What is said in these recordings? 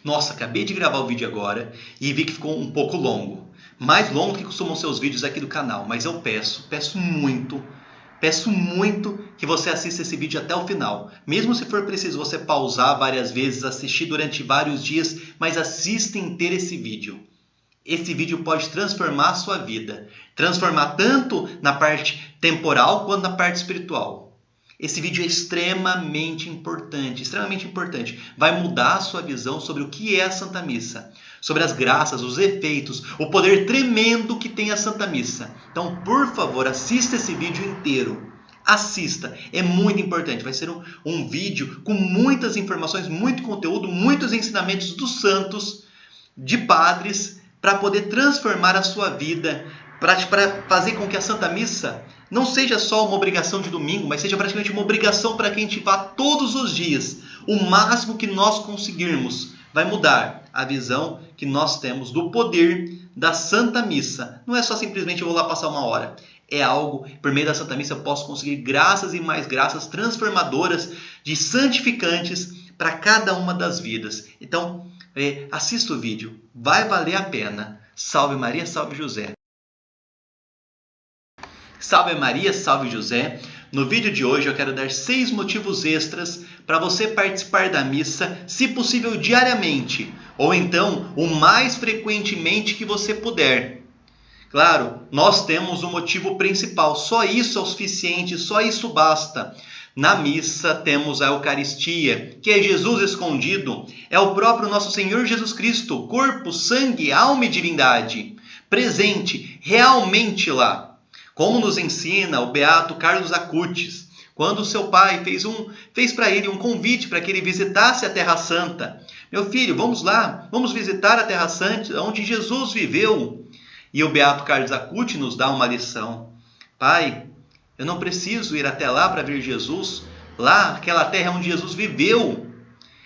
Nossa, acabei de gravar o vídeo agora e vi que ficou um pouco longo. Mais longo do que costumam ser os vídeos aqui do canal. Mas eu peço muito que você assista esse vídeo até o final. Mesmo se for preciso você pausar várias vezes, assistir durante vários dias, mas assista inteiro esse vídeo. Esse vídeo pode transformar a sua vida. Transformar tanto na parte temporal quanto na parte espiritual. Esse vídeo é extremamente importante. Vai mudar a sua visão sobre o que é a Santa Missa. Sobre as graças, os efeitos, o poder tremendo que tem a Santa Missa. Então, por favor, assista esse vídeo inteiro. Assista, é muito importante. Vai ser um vídeo com muitas informações, muito conteúdo, muitos ensinamentos dos santos, de padres, para poder transformar a sua vida, para fazer com que a Santa Missa não seja só uma obrigação de domingo, mas seja praticamente uma obrigação para que a gente vá todos os dias. O máximo que nós conseguirmos vai mudar a visão que nós temos do poder da Santa Missa. Não é só simplesmente eu vou lá passar uma hora. É algo, por meio da Santa Missa, eu posso conseguir graças e mais graças transformadoras, de santificantes para cada uma das vidas. Então, assista o vídeo. Vai valer a pena. Salve Maria, salve José. Salve Maria, salve José. No vídeo de hoje eu quero dar 6 motivos extras para você participar da missa, se possível diariamente, ou então o mais frequentemente que você puder. Claro, nós temos o motivo principal, só isso é o suficiente, só isso basta. Na missa temos a Eucaristia, que é Jesus escondido, é o próprio nosso Senhor Jesus Cristo, corpo, sangue, alma e divindade, presente, realmente lá. Como nos ensina o beato Carlos Acutis, quando seu pai fez para ele um convite para que ele visitasse a Terra Santa. Meu filho, vamos lá, vamos visitar a Terra Santa, onde Jesus viveu. E o beato Carlos Acutis nos dá uma lição. Pai, eu não preciso ir até lá para ver Jesus, lá, aquela terra onde Jesus viveu.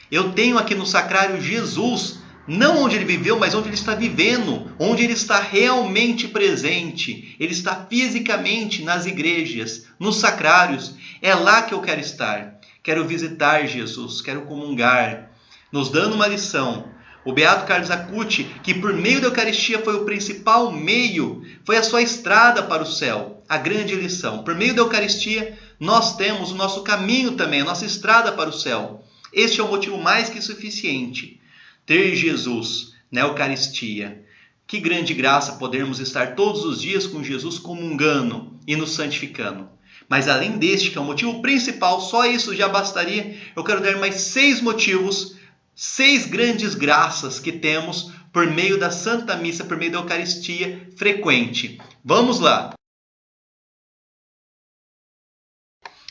Eu tenho aqui no sacrário Jesus, não onde ele viveu, mas onde ele está vivendo, onde ele está realmente presente. Ele está fisicamente nas igrejas, nos sacrários. É lá que eu quero estar. Quero visitar Jesus, quero comungar. Nos dando uma lição. O beato Carlos Acutis, que por meio da Eucaristia foi o principal meio, foi a sua estrada para o céu. A grande lição. Por meio da Eucaristia, nós temos o nosso caminho também, a nossa estrada para o céu. Este é o motivo mais que suficiente. Ter Jesus na Eucaristia. Que grande graça podermos estar todos os dias com Jesus comungando e nos santificando. Mas além deste, que é o motivo principal, só isso já bastaria, eu quero dar mais 6 motivos, 6 grandes graças que temos por meio da Santa Missa, por meio da Eucaristia frequente. Vamos lá!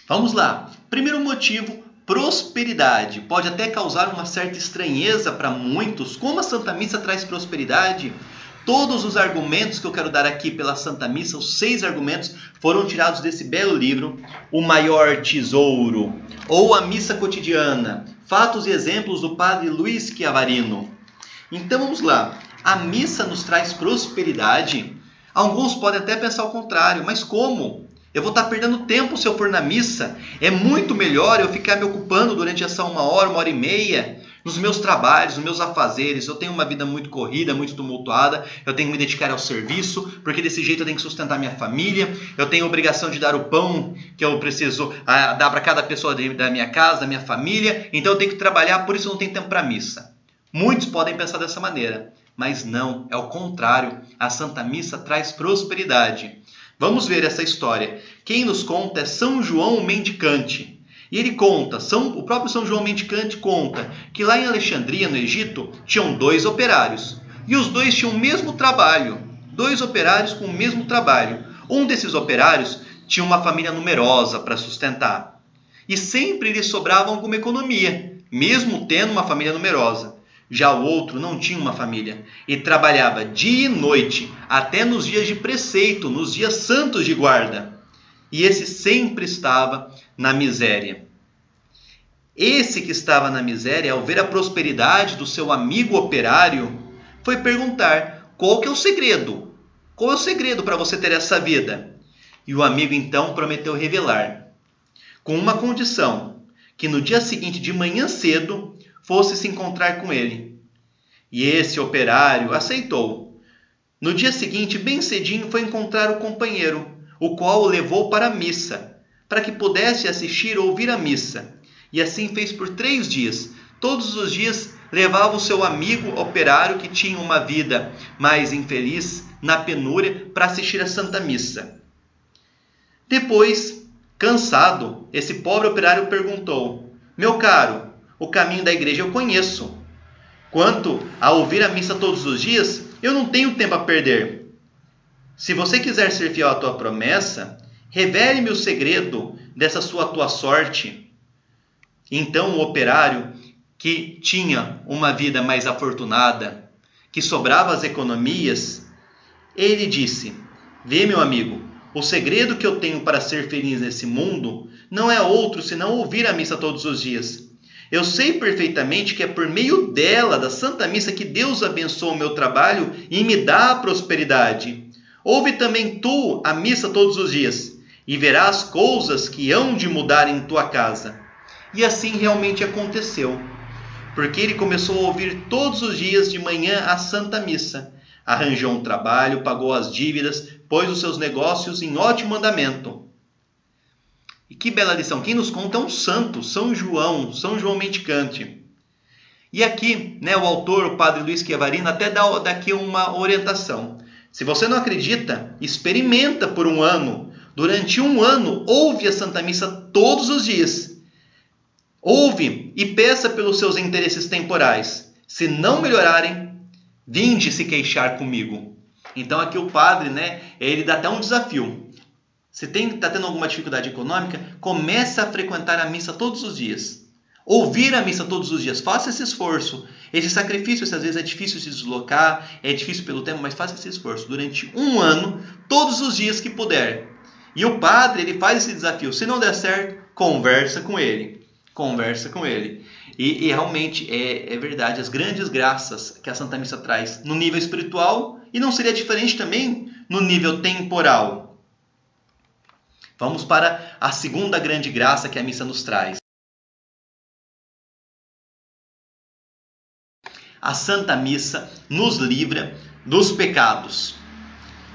Vamos lá! Primeiro motivo, prosperidade. Pode até causar uma certa estranheza para muitos. Como a Santa Missa traz prosperidade? Todos os argumentos que eu quero dar aqui pela Santa Missa, os 6 argumentos, foram tirados desse belo livro, O Maior Tesouro, ou A Missa Cotidiana, Fatos e Exemplos do Padre Luiz Chiavarino. Então vamos lá. A missa nos traz prosperidade? Alguns podem até pensar o contrário, mas como? Eu vou estar perdendo tempo se eu for na missa. É muito melhor eu ficar me ocupando durante essa 1 hora, 1 hora e meia, nos meus trabalhos, nos meus afazeres. Eu tenho uma vida muito corrida, muito tumultuada. Eu tenho que me dedicar ao serviço, porque desse jeito eu tenho que sustentar minha família. Eu tenho a obrigação de dar o pão que eu preciso dar para cada pessoa da minha casa, da minha família. Então eu tenho que trabalhar, por isso eu não tenho tempo para a missa. Muitos podem pensar dessa maneira, mas não, é o contrário. A Santa Missa traz prosperidade. Vamos ver essa história. Quem nos conta é São João Mendicante. E ele conta, o próprio São João Mendicante conta que lá em Alexandria, no Egito, tinham 2 operários. E os 2 tinham o mesmo trabalho. 2 operários com o mesmo trabalho. Um desses operários tinha uma família numerosa para sustentar. E sempre lhe sobrava alguma economia, mesmo tendo uma família numerosa. Já o outro não tinha uma família e trabalhava dia e noite, até nos dias de preceito, nos dias santos de guarda. E esse sempre estava na miséria. Esse que estava na miséria, ao ver a prosperidade do seu amigo operário, foi perguntar: qual que é o segredo? Qual é o segredo para você ter essa vida? E o amigo então prometeu revelar, com uma condição, que no dia seguinte de manhã cedo fosse se encontrar com ele. E esse operário aceitou. No dia seguinte, bem cedinho, foi encontrar o companheiro, o qual o levou para a missa, para que pudesse assistir ou ouvir a missa. E assim fez por 3 dias. Todos os dias levava o seu amigo operário, que tinha uma vida mais infeliz, na penúria, para assistir a Santa Missa. Depois, cansado, esse pobre operário perguntou: meu caro, o caminho da igreja eu conheço. Quanto a ouvir a missa todos os dias, eu não tenho tempo a perder. Se você quiser ser fiel à tua promessa, revele-me o segredo dessa sua tua sorte. Então o operário, que tinha uma vida mais afortunada, que sobrava as economias, ele disse: vê, meu amigo, o segredo que eu tenho para ser feliz nesse mundo não é outro senão ouvir a missa todos os dias. Eu sei perfeitamente que é por meio dela, da Santa Missa, que Deus abençoa o meu trabalho e me dá a prosperidade. Ouve também tu a missa todos os dias, e verás coisas que hão de mudar em tua casa. E assim realmente aconteceu, porque ele começou a ouvir todos os dias de manhã a Santa Missa. Arranjou um trabalho, pagou as dívidas, pôs os seus negócios em ótimo andamento. E que bela lição! Quem nos conta é um santo, São João Mendicante. E aqui, o autor, o padre Luiz Chiavarino, até dá aqui uma orientação. Se você não acredita, experimenta por 1 ano. Durante 1 ano, ouve a Santa Missa todos os dias. Ouve e peça pelos seus interesses temporais. Se não melhorarem, vinde se queixar comigo. Então aqui o padre, ele dá até um desafio. Se está tendo alguma dificuldade econômica, comece a frequentar a missa todos os dias. Ouvir a missa todos os dias. Faça esse esforço. Esse sacrifício, às vezes é difícil se deslocar, é difícil pelo tempo, mas faça esse esforço durante 1 ano, todos os dias que puder. E o padre, ele faz esse desafio. Se não der certo, conversa com ele. Conversa com ele. E realmente é verdade, as grandes graças que a Santa Missa traz no nível espiritual, e não seria diferente também no nível temporal. Vamos para a segunda grande graça que a missa nos traz. A Santa Missa nos livra dos pecados.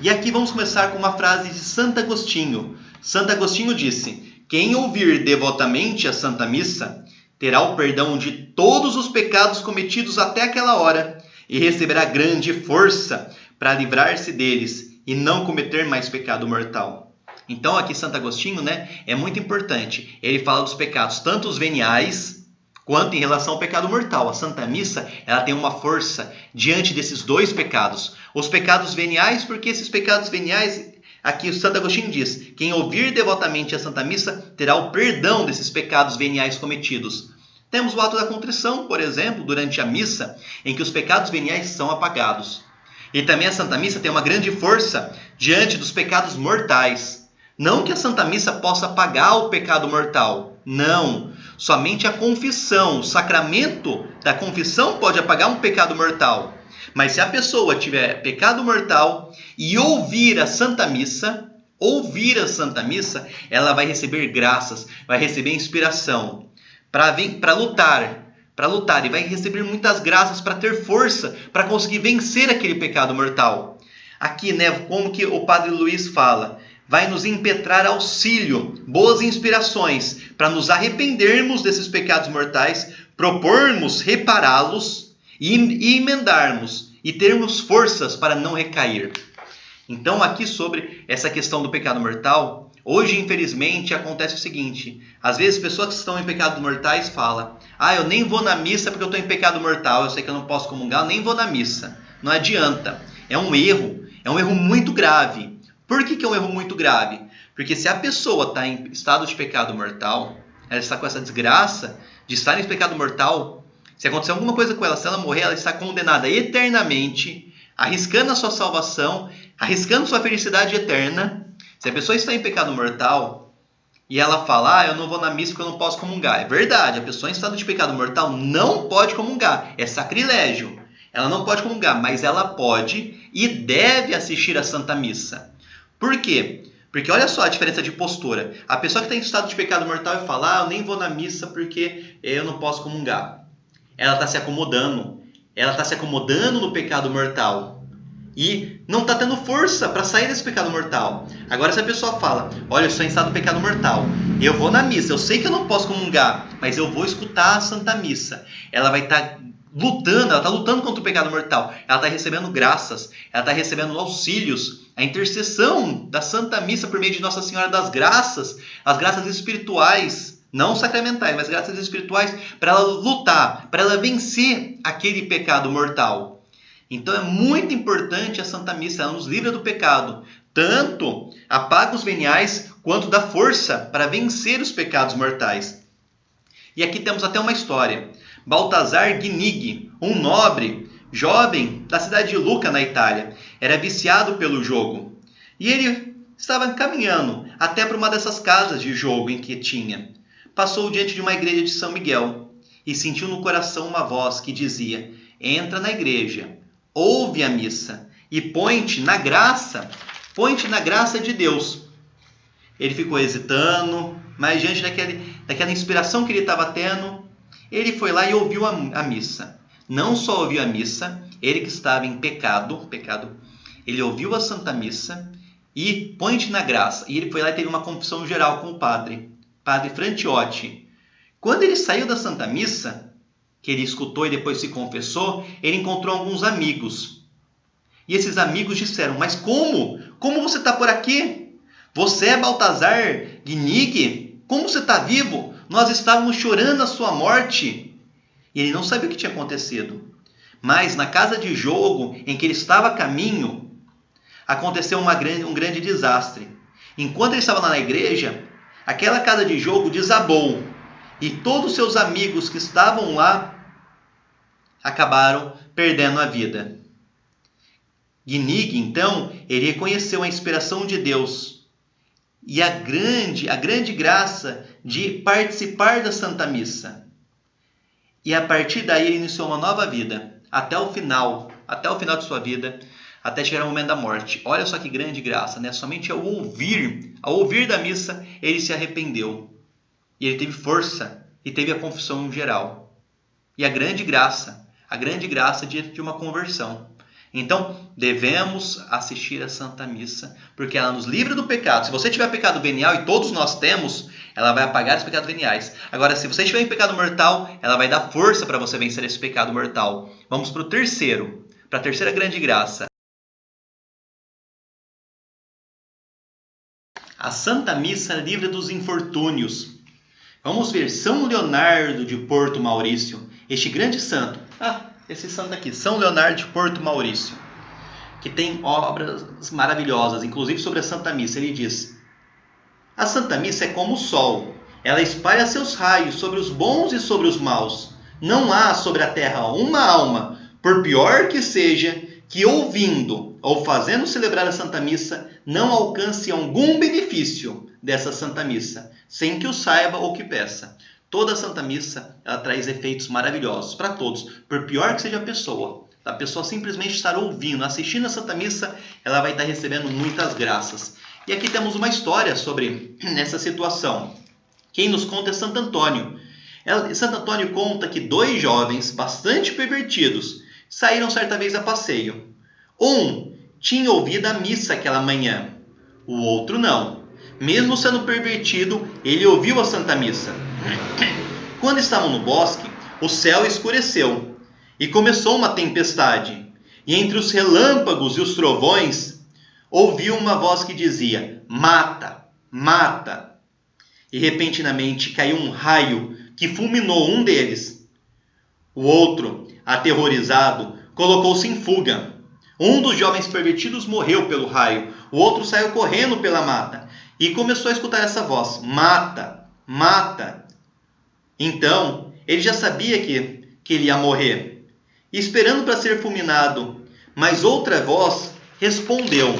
E aqui vamos começar com uma frase de Santo Agostinho. Santo Agostinho disse: quem ouvir devotamente a Santa Missa terá o perdão de todos os pecados cometidos até aquela hora e receberá grande força para livrar-se deles e não cometer mais pecado mortal. Então aqui Santo Agostinho, é muito importante. Ele fala dos pecados, tanto os veniais quanto em relação ao pecado mortal. A Santa Missa, ela tem uma força diante desses 2 pecados. Os pecados veniais, porque esses pecados veniais, aqui o Santo Agostinho diz: quem ouvir devotamente a Santa Missa terá o perdão desses pecados veniais cometidos. Temos o ato da contrição, por exemplo, durante a missa, em que os pecados veniais são apagados. E também a Santa Missa tem uma grande força diante dos pecados mortais. Não que a Santa Missa possa apagar o pecado mortal. Não. Somente a confissão, o sacramento da confissão pode apagar um pecado mortal. Mas se a pessoa tiver pecado mortal e ouvir a Santa Missa, ela vai receber graças, vai receber inspiração para lutar e vai receber muitas graças para ter força para conseguir vencer aquele pecado mortal. Aqui, como que o Padre Luiz fala, vai nos impetrar auxílio, boas inspirações, para nos arrependermos desses pecados mortais, propormos repará-los e emendarmos, e termos forças para não recair. Então, aqui sobre essa questão do pecado mortal, hoje, infelizmente, acontece o seguinte: às vezes, pessoas que estão em pecados mortais falam: eu nem vou na missa porque eu estou em pecado mortal, eu sei que eu não posso comungar, eu nem vou na missa. Não adianta. É um erro muito grave. Por que é um erro muito grave? Porque se a pessoa está em estado de pecado mortal, ela está com essa desgraça de estar em pecado mortal, se acontecer alguma coisa com ela, se ela morrer, ela está condenada eternamente, arriscando a sua salvação, arriscando sua felicidade eterna. Se a pessoa está em pecado mortal e ela fala: eu não vou na missa porque eu não posso comungar. É verdade, a pessoa em estado de pecado mortal não pode comungar. É sacrilégio. Ela não pode comungar, mas ela pode e deve assistir à Santa Missa. Por quê? Porque olha só a diferença de postura. A pessoa que está em estado de pecado mortal e fala: eu nem vou na missa porque eu não posso comungar. Ela está se acomodando. ela está se acomodando no pecado mortal e não está tendo força para sair desse pecado mortal. Agora, se a pessoa fala, olha, eu estou em estado de pecado mortal, eu vou na missa, eu sei que eu não posso comungar, mas eu vou escutar a Santa Missa. Ela vai estar lutando, ela está lutando contra o pecado mortal. Ela está recebendo graças, ela está recebendo auxílios, a intercessão da Santa Missa por meio de Nossa Senhora das Graças, as graças espirituais, não sacramentais, mas graças espirituais, para ela lutar, para ela vencer aquele pecado mortal. Então é muito importante a Santa Missa, ela nos livra do pecado, tanto apaga os veniais, quanto dá força para vencer os pecados mortais. E aqui temos até uma história. Baltazar Guinigui, um nobre, jovem da cidade de Lucca, na Itália, era viciado pelo jogo. E ele estava caminhando até para uma dessas casas de jogo em que tinha. Passou diante de uma igreja de São Miguel e sentiu no coração uma voz que dizia: entra na igreja, ouve a missa e põe-te na graça de Deus. Ele ficou hesitando, mas diante daquela inspiração que ele estava tendo, ele foi lá e ouviu a missa. Não só ouviu a missa, ele que estava em pecado, ele ouviu a Santa Missa e põe-te na graça. E ele foi lá e teve uma confissão geral com o padre Frantiotti. Quando ele saiu da Santa Missa, que ele escutou e depois se confessou, ele encontrou alguns amigos. E esses amigos disseram: mas como? Como você está por aqui? Você é Baltazar Guinigui? Como você está vivo? Nós estávamos chorando a sua morte. E ele não sabia o que tinha acontecido. Mas na casa de jogo em que ele estava a caminho, aconteceu um grande desastre. Enquanto ele estava lá na igreja, aquela casa de jogo desabou. E todos os seus amigos que estavam lá acabaram perdendo a vida. Guinigui, então, ele reconheceu a inspiração de Deus e a grande graça de participar da Santa Missa. E a partir daí ele iniciou uma nova vida, até o final de sua vida, até chegar ao momento da morte. Olha só que grande graça, né? Somente ao ouvir da missa, ele se arrependeu. E ele teve força e teve a confissão geral. E a grande graça de uma conversão. Então, devemos assistir a Santa Missa, porque ela nos livra do pecado. Se você tiver pecado venial, e todos nós temos, ela vai apagar os pecados veniais. Agora, se você estiver em pecado mortal, ela vai dar força para você vencer esse pecado mortal. Vamos para a terceira grande graça. A Santa Missa livra dos infortúnios. Vamos ver São Leonardo de Porto Maurício, este grande santo. Esse santo aqui, São Leonardo de Porto Maurício, que tem obras maravilhosas, inclusive sobre a Santa Missa. Ele diz: a Santa Missa é como o sol, ela espalha seus raios sobre os bons e sobre os maus. Não há sobre a terra uma alma, por pior que seja, que ouvindo ou fazendo celebrar a Santa Missa, não alcance algum benefício dessa Santa Missa, sem que o saiba ou que peça. Toda a Santa Missa, ela traz efeitos maravilhosos para todos, por pior que seja a pessoa simplesmente estar ouvindo, assistindo a Santa Missa, ela vai estar recebendo muitas graças. E aqui temos uma história sobre essa situação. Quem nos conta é Santo Antônio. Santo Antônio conta que 2 jovens bastante pervertidos saíram certa vez a passeio. Um tinha ouvido a missa aquela manhã, o outro não. Mesmo sendo pervertido, ele ouviu a Santa Missa. Quando estavam no bosque, o céu escureceu e começou uma tempestade. E entre os relâmpagos e os trovões, ouviu uma voz que dizia: mata, mata. E repentinamente caiu um raio que fulminou um deles. O outro, aterrorizado, colocou-se em fuga. Um dos jovens pervertidos morreu pelo raio, o outro saiu correndo pela mata e começou a escutar essa voz: mata, mata. Então, ele já sabia que ele ia morrer, esperando para ser fulminado, mas outra voz respondeu.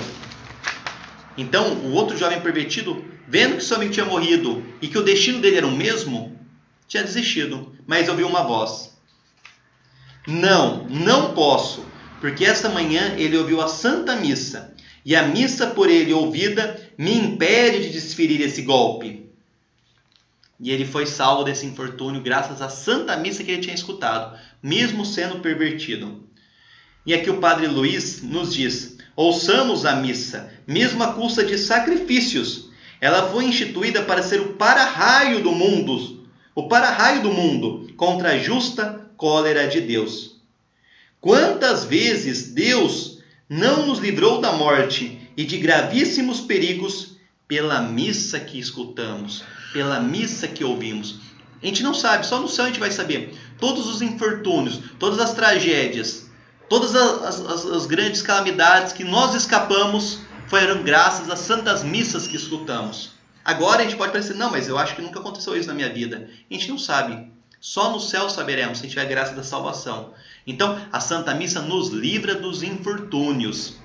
Então, o outro jovem pervertido, vendo que seu amigo tinha morrido e que o destino dele era o mesmo, tinha desistido, mas ouviu uma voz: não posso, porque esta manhã ele ouviu a Santa Missa, e a missa por ele ouvida me impede de desferir esse golpe. E ele foi salvo desse infortúnio graças à Santa Missa que ele tinha escutado, mesmo sendo pervertido. E aqui o Padre Luiz nos diz: ouçamos a missa, mesmo à custa de sacrifícios. Ela foi instituída para ser o para-raio do mundo, contra a justa cólera de Deus. Quantas vezes Deus não nos livrou da morte e de gravíssimos perigos pela missa que escutamos, pela missa que ouvimos. A gente não sabe, só no céu a gente vai saber. Todos os infortúnios, todas as tragédias, todas as grandes calamidades que nós escapamos foram graças às santas missas que escutamos. Agora a gente pode pensar, não, mas eu acho que nunca aconteceu isso na minha vida. A gente não sabe. Só no céu saberemos, se tiver graça da salvação. Então, a Santa Missa nos livra dos infortúnios.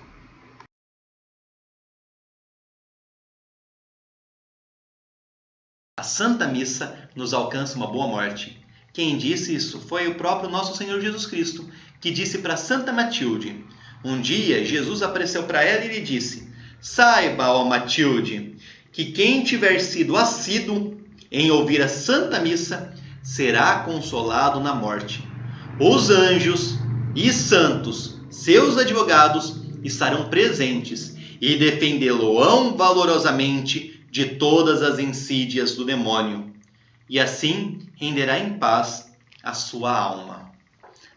A Santa Missa nos alcança uma boa morte. Quem disse isso foi o próprio nosso Senhor Jesus Cristo, que disse para Santa Matilde. Um dia, Jesus apareceu para ela e lhe disse: saiba, ó Matilde, que quem tiver sido assíduo em ouvir a Santa Missa será consolado na morte. Os anjos e santos, seus advogados, estarão presentes e defendê-lo-ão valorosamente de todas as insídias do demônio, e assim renderá em paz a sua alma.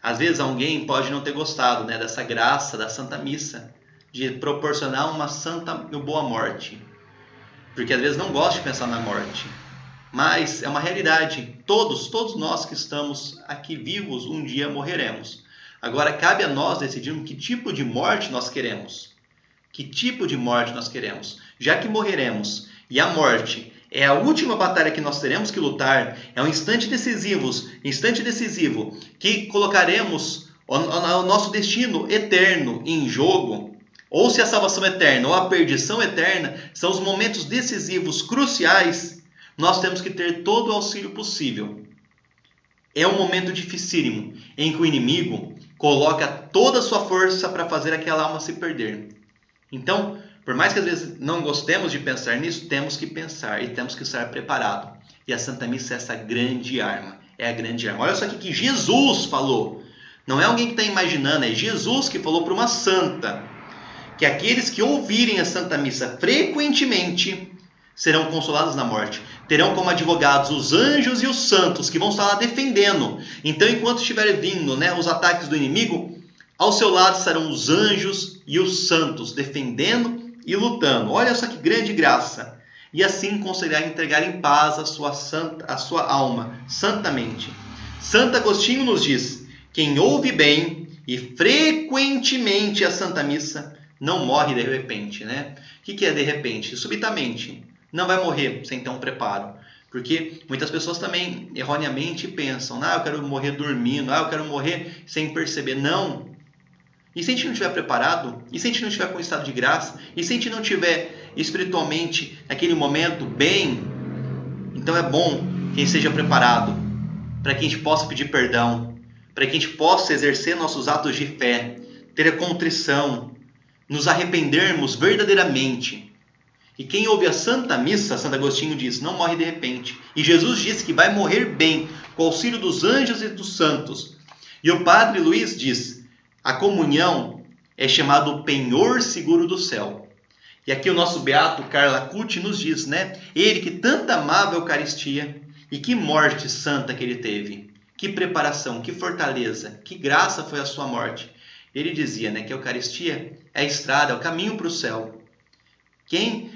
Às vezes alguém pode não ter gostado, dessa graça da Santa Missa, de proporcionar uma santa e boa morte, porque às vezes não gosta de pensar na morte, mas é uma realidade. Todos nós que estamos aqui vivos, um dia morreremos. Agora cabe a nós decidirmos que tipo de morte nós queremos. Que tipo de morte nós queremos? Já que morreremos, e a morte é a última batalha que nós teremos que lutar, é um instante decisivo que colocaremos o nosso destino eterno em jogo, ou se a salvação eterna ou a perdição eterna são os momentos decisivos, cruciais, nós temos que ter todo o auxílio possível. É um momento dificílimo em que o inimigo coloca toda a sua força para fazer aquela alma se perder. Então, por mais que às vezes não gostemos de pensar nisso, temos que pensar e temos que estar preparados. E a Santa Missa é essa grande arma. É a grande arma. Olha só aqui que Jesus falou. Não é alguém que está imaginando, é Jesus que falou para uma santa. Que aqueles que ouvirem a Santa Missa frequentemente serão consolados na morte. Terão como advogados os anjos e os santos que vão estar lá defendendo. Então, enquanto estiver vindo os ataques do inimigo, ao seu lado estarão os anjos e os santos defendendo e lutando. Olha só que grande graça. E assim conseguirá entregar em paz a sua alma, santamente. Santo Agostinho nos diz: quem ouve bem e frequentemente a Santa Missa não morre de repente. O que é de repente? Subitamente. Não vai morrer sem ter um preparo. Porque muitas pessoas também erroneamente pensam: eu quero morrer dormindo, eu quero morrer sem perceber. Não. E se a gente não estiver preparado? E se a gente não estiver com estado de graça? E se a gente não estiver espiritualmente naquele momento bem? Então é bom que a gente seja preparado para que a gente possa pedir perdão, para que a gente possa exercer nossos atos de fé, ter a contrição, nos arrependermos verdadeiramente. E quem ouve a Santa Missa, Santo Agostinho diz, não morre de repente. E Jesus disse que vai morrer bem, com o auxílio dos anjos e dos santos. E o Padre Luiz diz: a comunhão é chamado o penhor seguro do céu. E aqui o nosso beato Carla Cucci nos diz, ele que tanto amava a Eucaristia, e que morte santa que ele teve. Que preparação, que fortaleza, que graça foi a sua morte. Ele dizia que a Eucaristia é a estrada, é o caminho para o céu. Quem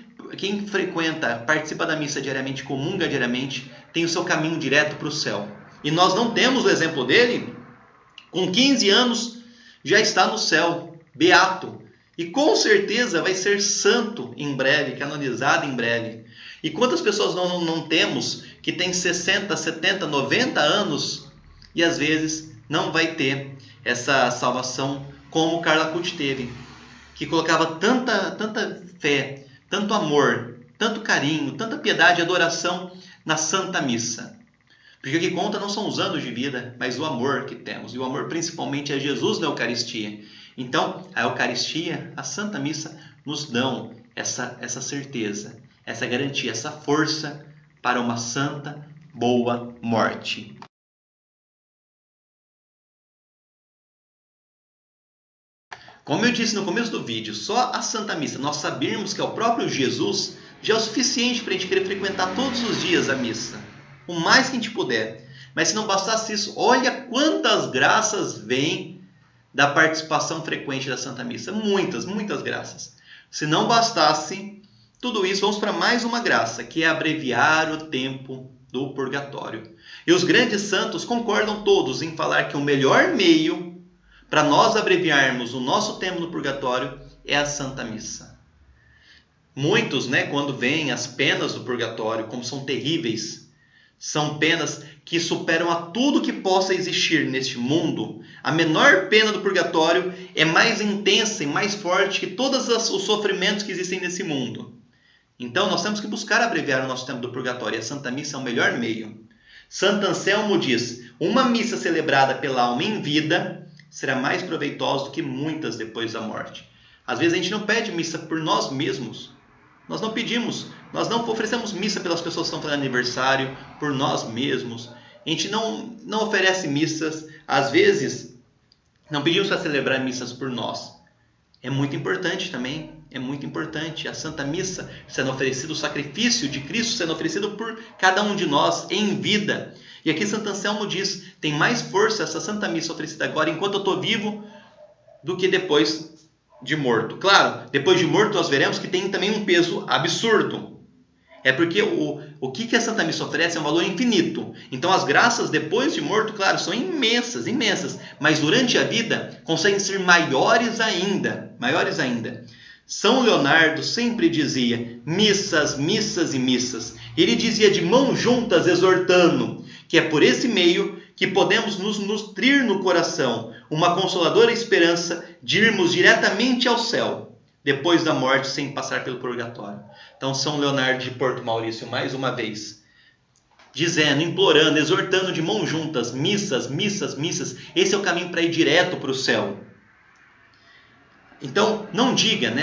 frequenta, participa da missa diariamente, comunga diariamente, tem o seu caminho direto para o céu. E nós não temos o exemplo dele. Com 15 anos já está no céu, beato. E com certeza vai ser santo em breve, canonizado em breve. E quantas pessoas não temos que tem 60, 70, 90 anos e às vezes não vai ter essa salvação como Carla Cucci teve, que colocava tanta fé, tanto amor, tanto carinho, tanta piedade e adoração na Santa Missa. Porque o que conta não são os anos de vida, mas o amor que temos. E o amor principalmente é Jesus na Eucaristia. Então, a Eucaristia, a Santa Missa, nos dão essa certeza, essa garantia, essa força para uma santa, boa morte. Como eu disse no começo do vídeo, só a Santa Missa, nós sabermos que é o próprio Jesus, já é o suficiente para a gente querer frequentar todos os dias a missa. O mais que a gente puder. Mas se não bastasse isso, olha quantas graças vêm da participação frequente da Santa Missa. Muitas, muitas graças. Se não bastasse tudo isso, vamos para mais uma graça, que é abreviar o tempo do purgatório. E os grandes santos concordam todos em falar que o melhor meio para nós abreviarmos o nosso tempo no purgatório é a Santa Missa. Muitos, quando veem as penas do purgatório, como são terríveis, são penas que superam a tudo que possa existir neste mundo. A menor pena do purgatório é mais intensa e mais forte que todos os sofrimentos que existem nesse mundo. Então nós temos que buscar abreviar o nosso tempo do purgatório. E a Santa Missa é o melhor meio. Santo Anselmo diz: uma missa celebrada pela alma em vida será mais proveitosa do que muitas depois da morte. Às vezes a gente não pede missa por nós mesmos. Nós não pedimos, nós não oferecemos missa pelas pessoas que estão fazendo aniversário, por nós mesmos. A gente não oferece missas, às vezes não pedimos para celebrar missas por nós. É muito importante também, é muito importante. A Santa Missa sendo oferecida, o sacrifício de Cristo sendo oferecido por cada um de nós em vida. E aqui Santo Anselmo diz, tem mais força essa Santa Missa oferecida agora enquanto eu estou vivo do que depois de morto. Claro, depois de morto nós veremos que tem também um peso absurdo. É porque o que a Santa Missa oferece é um valor infinito. Então as graças depois de morto, claro, são imensas, imensas. Mas durante a vida conseguem ser maiores ainda. Maiores ainda. São Leonardo sempre dizia missas, missas e missas. Ele dizia de mãos juntas exortando que é por esse meio que podemos nos nutrir no coração uma consoladora esperança de irmos diretamente ao céu, depois da morte, sem passar pelo purgatório. Então, São Leonardo de Porto Maurício, mais uma vez, dizendo, implorando, exortando de mãos juntas, missas, missas, missas, esse é o caminho para ir direto para o céu. Então, não diga,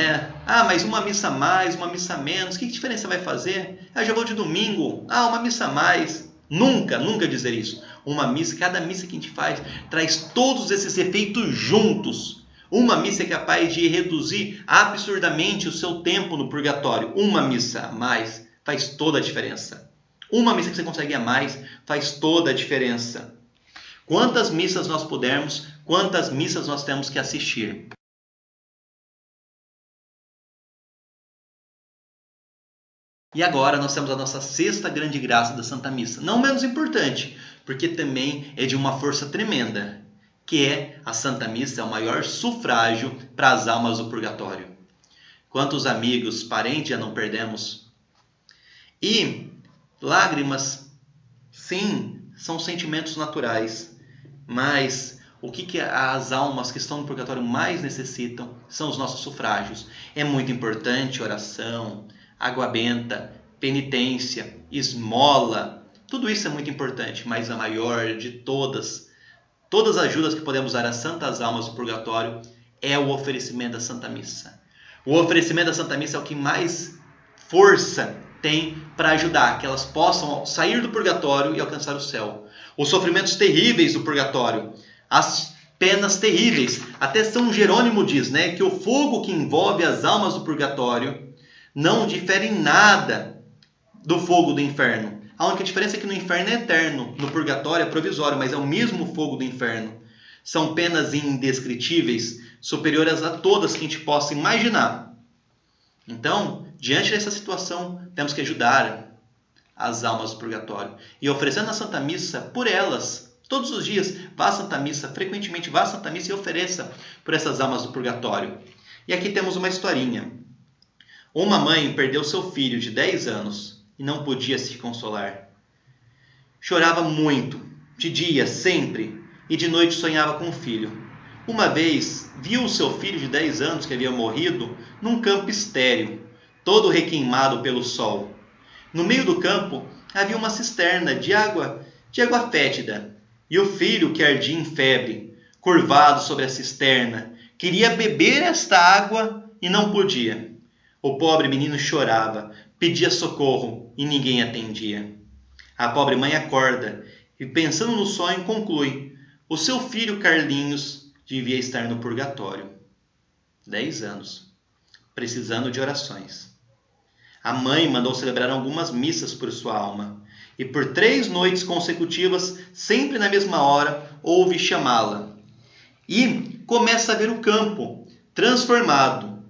mas uma missa a mais, uma missa a menos, que diferença vai fazer? Já vou de domingo, uma missa a mais. Nunca, nunca dizer isso. Uma missa, cada missa que a gente faz, traz todos esses efeitos juntos. Uma missa é capaz de reduzir absurdamente o seu tempo no purgatório. Uma missa a mais faz toda a diferença. Uma missa que você consegue a mais faz toda a diferença. Quantas missas nós pudermos, quantas missas nós temos que assistir. E agora nós temos a nossa sexta grande graça da Santa Missa. Não menos importante, porque também é de uma força tremenda, que é a Santa Missa é o maior sufrágio para as almas do purgatório. Quantos amigos, parentes já não perdemos? E lágrimas, sim, são sentimentos naturais, mas o que as almas que estão no purgatório mais necessitam são os nossos sufrágios. É muito importante oração, água benta, penitência, esmola, tudo isso é muito importante, mas a maior de todas as ajudas que podemos dar às santas almas do purgatório é o oferecimento da Santa Missa. O oferecimento da Santa Missa é o que mais força tem para ajudar, que elas possam sair do purgatório e alcançar o céu. Os sofrimentos terríveis do purgatório, as penas terríveis, até São Jerônimo diz, que o fogo que envolve as almas do purgatório não difere em nada do fogo do inferno. A única diferença é que no inferno é eterno, no purgatório é provisório, mas é o mesmo fogo do inferno. São penas indescritíveis, superiores a todas que a gente possa imaginar. Então, diante dessa situação, temos que ajudar as almas do purgatório. E oferecendo a Santa Missa por elas, todos os dias, vá à Santa Missa, frequentemente vá à Santa Missa e ofereça por essas almas do purgatório. E aqui temos uma historinha. Uma mãe perdeu seu filho de 10 anos e não podia se consolar. Chorava muito, de dia, sempre, e de noite sonhava com o filho. Uma vez, viu o seu filho de 10 anos que havia morrido num campo estéril, todo requeimado pelo sol. No meio do campo havia uma cisterna de água fétida, e o filho, que ardia em febre, curvado sobre a cisterna, queria beber esta água e não podia. O pobre menino chorava, pedia socorro. e ninguém atendia. A pobre mãe acorda e, pensando no sonho, conclui: o seu filho Carlinhos devia estar no purgatório. 10 anos, precisando de orações. A mãe mandou celebrar algumas missas por sua alma, e por 3 noites consecutivas, sempre na mesma hora, ouve chamá-la. E começa a ver o campo transformado,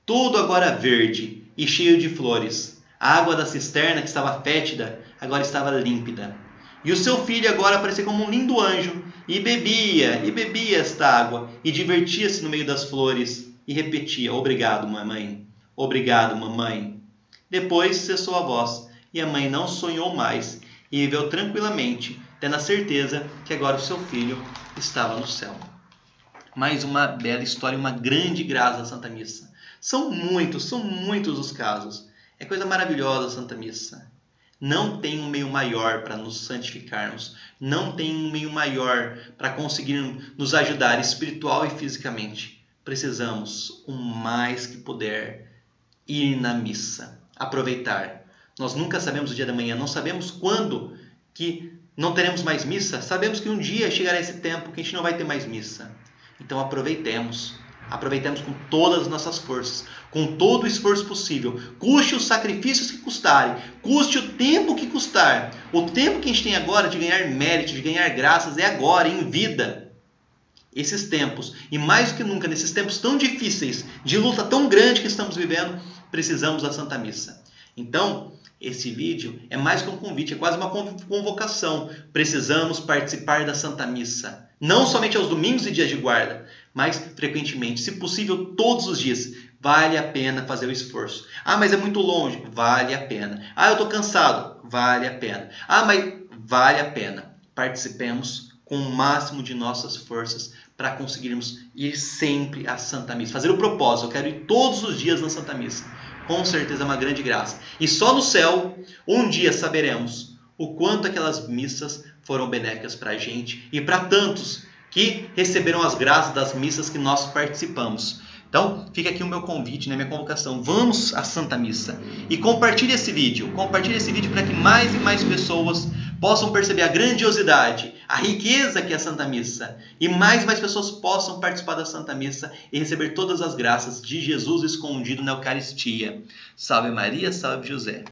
todo agora verde e cheio de flores. A água da cisterna, que estava fétida, agora estava límpida. E o seu filho agora parecia como um lindo anjo, e bebia esta água, e divertia-se no meio das flores, e repetia: obrigado, mamãe, obrigado, mamãe. Depois cessou a voz, e a mãe não sonhou mais, e viveu tranquilamente, tendo a certeza que agora o seu filho estava no céu. Mais uma bela história, uma grande graça da Santa Missa. São muitos os casos. É coisa maravilhosa a Santa Missa. Não tem um meio maior para nos santificarmos. Não tem um meio maior para conseguir nos ajudar espiritual e fisicamente. Precisamos, o mais que puder, ir na missa. Aproveitar. Nós nunca sabemos o dia da manhã, não sabemos quando que não teremos mais missa. Sabemos que um dia chegará esse tempo que a gente não vai ter mais missa. Então aproveitemos com todas as nossas forças, com todo o esforço possível, custe os sacrifícios que custarem, custe o tempo que custar. O tempo que a gente tem agora de ganhar mérito, de ganhar graças, é agora, em vida. Esses tempos, e mais do que nunca, nesses tempos tão difíceis, de luta tão grande que estamos vivendo, precisamos da Santa Missa. Então, esse vídeo é mais que um convite, é quase uma convocação. Precisamos participar da Santa Missa. Não somente aos domingos e dias de guarda, mas frequentemente, se possível, todos os dias. Vale a pena fazer o esforço. Ah, mas é muito longe. Vale a pena. Ah, eu estou cansado. Vale a pena. Ah, mas vale a pena. Participemos com o máximo de nossas forças para conseguirmos ir sempre à Santa Missa. Fazer o propósito. Eu quero ir todos os dias na Santa Missa. Com certeza é uma grande graça. E só no céu, um dia saberemos o quanto aquelas missas foram benéficas para a gente e para tantos que receberam as graças das missas que nós participamos. Então, fica aqui o meu convite, minha convocação. Vamos à Santa Missa e compartilhe esse vídeo. Compartilhe esse vídeo para que mais e mais pessoas possam perceber a grandiosidade, a riqueza que é a Santa Missa. E mais pessoas possam participar da Santa Missa e receber todas as graças de Jesus escondido na Eucaristia. Salve Maria, salve José.